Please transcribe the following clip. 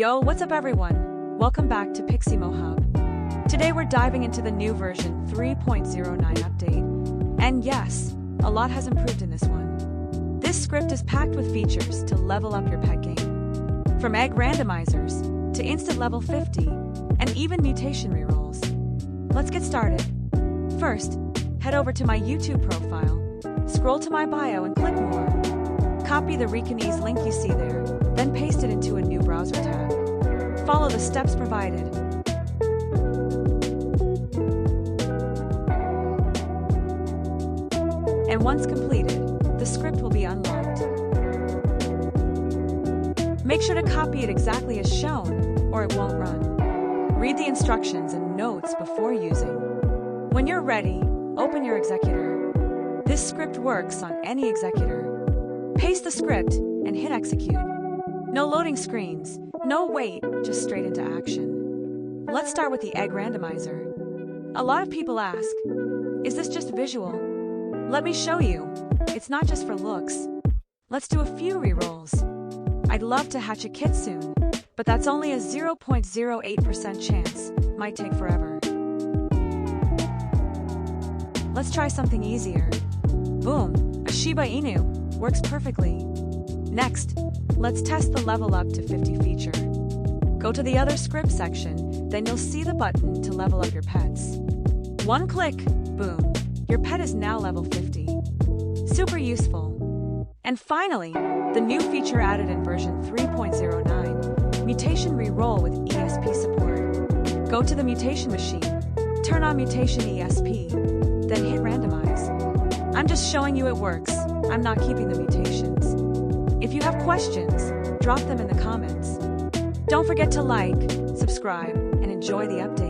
Yo, what's up everyone? Welcome back to Piximo Hub. Today we're diving into the new version 3.09 update. And yes, a lot has improved in this one. This script is packed with features to level up your pet game. From egg randomizers, to instant level 50, and even mutation rerolls. Let's get started. First, head over to my YouTube profile, scroll to my bio and click more. Copy the Randomize link you see there, then paste it into a new browser tab. Follow the steps provided. And once completed, the script will be unlocked. Make sure to copy it exactly as shown, or it won't run. Read the instructions and notes before using. When you're ready, open your executor. This script works on any executor. Paste the script and hit execute. No loading screens, no wait, just straight into action. Let's start with the egg randomizer. A lot of people ask, is this just visual? Let me show you. It's not just for looks. Let's do a few rerolls. I'd love to hatch a kit soon, but that's only a 0.08% chance. Might take forever. Let's try something easier. Boom, a Shiba Inu. Works perfectly. Next, let's test the level up to 50 feature. Go to the other script section, then you'll see the button to level up your pets. One click, boom, your pet is now level 50. Super useful. And finally, the new feature added in version 3.09, Mutation Reroll with ESP Support. Go to the mutation machine, turn on Mutation ESP, then hit Randomize. I'm just showing you it works. I'm not keeping the mutations. If you have questions, drop them in the comments. Don't forget to like, subscribe, and enjoy the update.